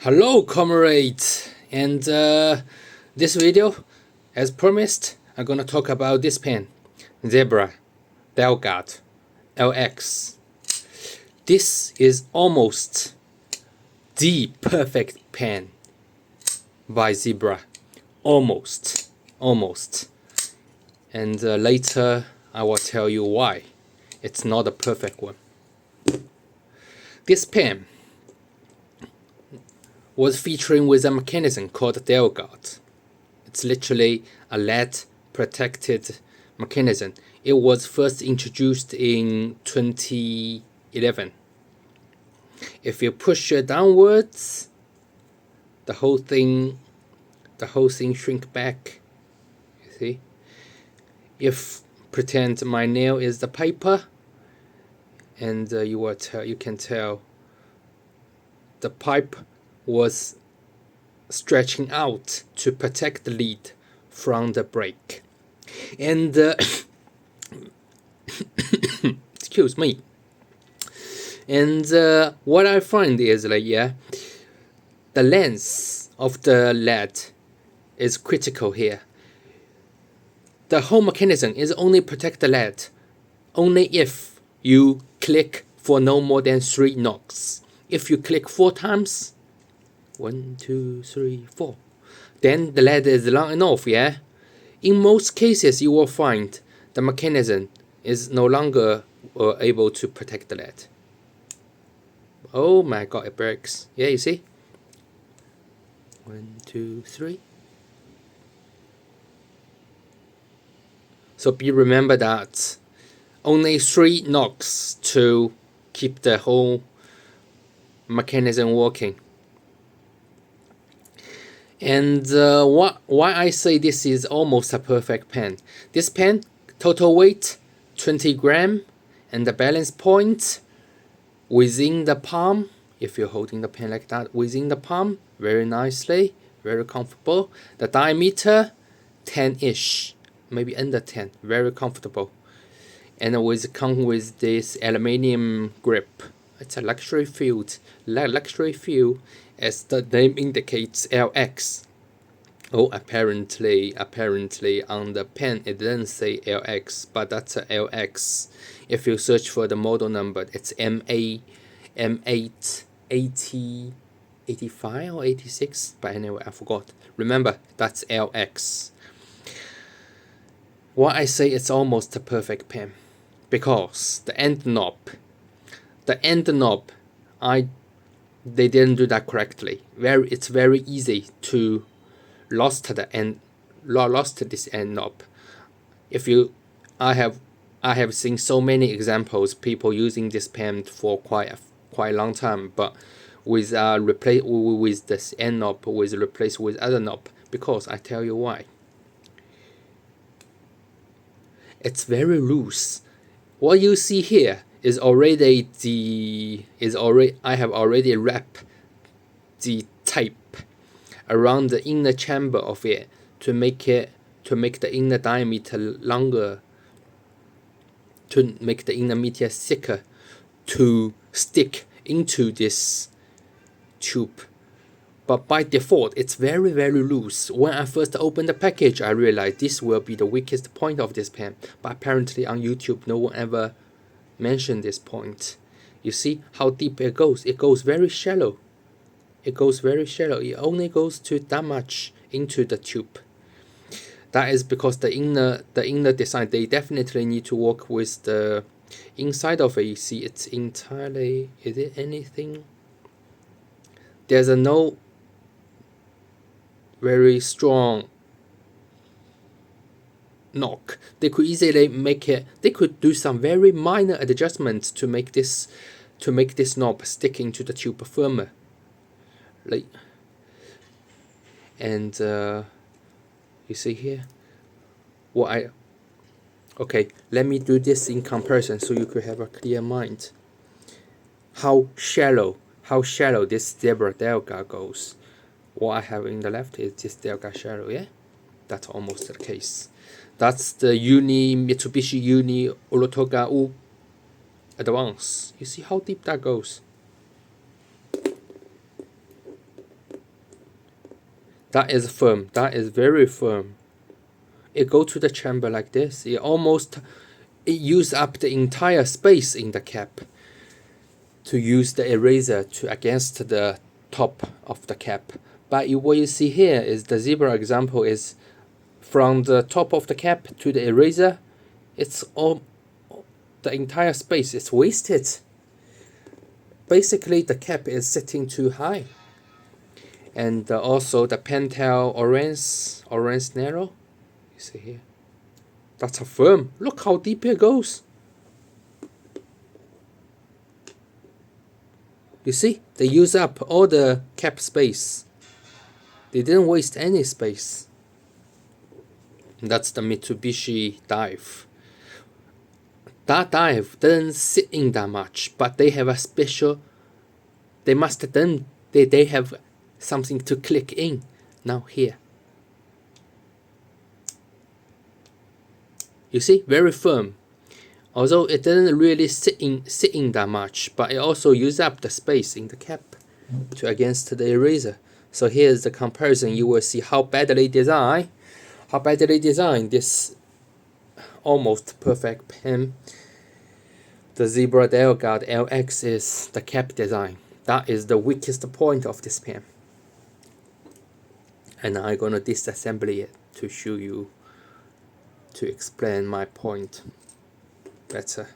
Hello comrades, and this video, as promised, I'm gonna talk about this pen, Zebra Delguard LX. This is almost the perfect pen by Zebra, almost, and later I will tell you why it's not a perfect one. This pen was featuring with a mechanism called Delguard. It's literally a lead protected mechanism. It was first introduced in 2011. If you push it downwards, the whole thing shrink back. You see? If pretend my nail is the paper, and you can tell the pipe was stretching out to protect the lead from the break. And excuse me. And what I find is the length of the lead is critical here. The whole mechanism is only protect the lead only if you click for no more than 3 knocks. If you click 4 times, 1, 2, 3, 4, then the lead is long enough, yeah? In most cases, you will find the mechanism is no longer able to protect the lead. Oh my god, it breaks. Yeah, you see? 1, 2, 3. So remember that only 3 knocks to keep the whole mechanism working. And why I say this is almost a perfect pen. This pen, total weight 20 gram, and the balance point within the palm. If you're holding the pen like that, within the palm, very nicely, very comfortable. The diameter 10-ish, maybe under 10, very comfortable. And come with this aluminium grip. It's a luxury feel. Luxury feel, as the name indicates, LX. Oh, apparently on the pen it didn't say LX, but that's a LX. If you search for the model number, it's M8 80 85 or 86. But anyway, I forgot. Remember, that's LX. Why I say it's almost a perfect pen, because the end knob, they didn't do that correctly. It's very easy to lost this end knob. I have seen so many examples, people using this pen for quite a long time, but with this end knob was replaced with other knob, because I tell you why. It's very loose. What you see here is I have already wrapped the tape around the inner chamber of it to make the inner diameter longer, to make the inner media thicker, to stick into this tube. But by default, it's very loose. When I first opened the package, I realized this will be the weakest point of this pen, but apparently on YouTube no one ever mentioned this point. You see how deep it goes? It goes very shallow. It only goes to that much into the tube. That is because the inner design, they definitely need to work with the inside of it. You see, it's entirely, is it anything? There's no very strong knock. They could easily make it, they could do some very minor adjustments to make this knob sticking to the tube firmer. And you see here okay, let me do this in comparison so you could have a clear mind how shallow this Zebra Delguard goes. What I have in the left is this Delguard shallow, yeah? That's almost the case. That's the Mitsubishi Uni Olotoga U Advance. You see how deep that goes? That is firm. That is very firm. It go to the chamber like this. It use up the entire space in the cap to use the eraser to against the top of the cap. But what you see here is the Zebra example is from the top of the cap to the eraser. It's all the entire space is wasted. Basically, the cap is sitting too high. And also the Pentel orange narrow, you see here, that's a firm. Look how deep it goes. You see, they use up all the cap space. They didn't waste any space. That's the Mitsubishi dive. That dive doesn't sit in that much, but they have a special, they must have done, they have something to click in now here. You see, very firm. Although it doesn't really sit in that much, but it also uses up the space in the cap to against the eraser. So here's the comparison. You will see how badly designed this almost perfect pen. The Zebra Delguard LX is the cap design. That is the weakest point of this pen. And I'm gonna disassemble it to show you, to explain my point better.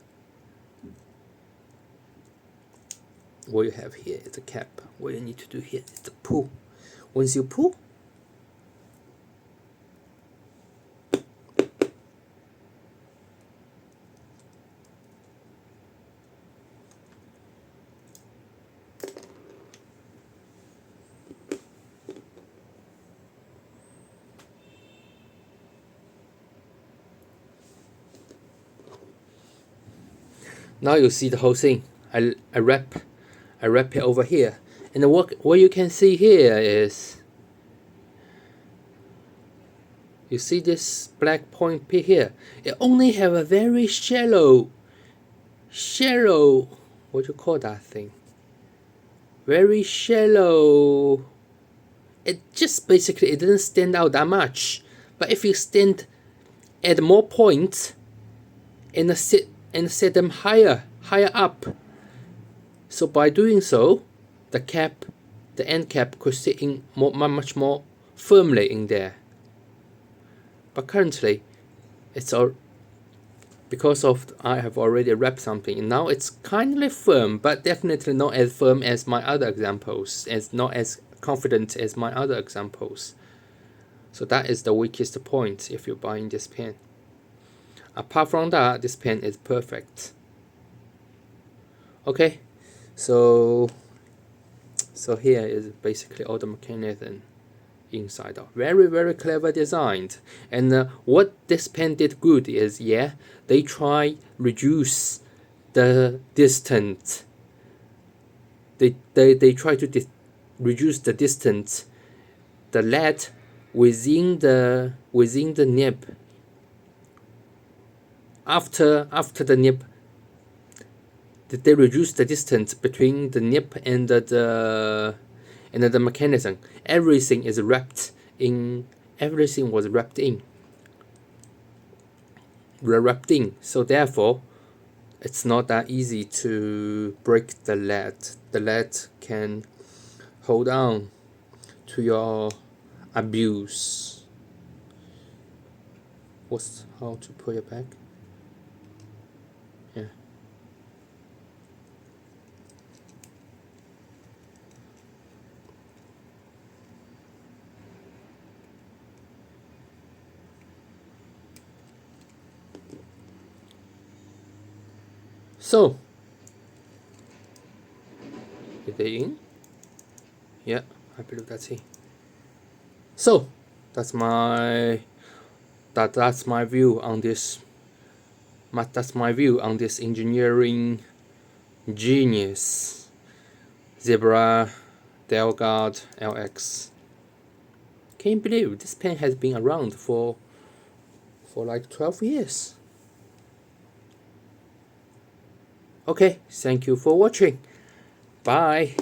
What you have here is the cap. What you need to do here is to pull. Once you pull, now you see the whole thing. I wrap it over here, and what you can see here is, you see this black point here. It only have a very shallow, what you call that thing? Very shallow. It just basically, it didn't stand out that much. But if you stand at more points and set them higher up, so by doing so, the end cap could sit in much more firmly in there. But currently, it's all because of I have already wrapped something, and now it's kindly firm, but definitely not as firm as my other examples, not as confident as my other examples. So that is the weakest point if you're buying this pen. Apart from that, this pen is perfect. Okay, so here is basically all the mechanism inside out. Very clever designed. And what this pen did good is, they try reduce the distance. They try to reduce the distance, the lead within the nib. After the nib, they reduce the distance between the nib and the mechanism. Everything is wrapped in. Everything was wrapped in. So therefore, it's not that easy to break the lead. The lead can hold on to your abuse. How to put it back? Yeah. So, is they in? Yeah, I believe that's it. So, that's my view on this. That's my view on this engineering genius, Zebra Delguard LX. Can you believe this pen has been around for like 12 years? Okay, thank you for watching. Bye.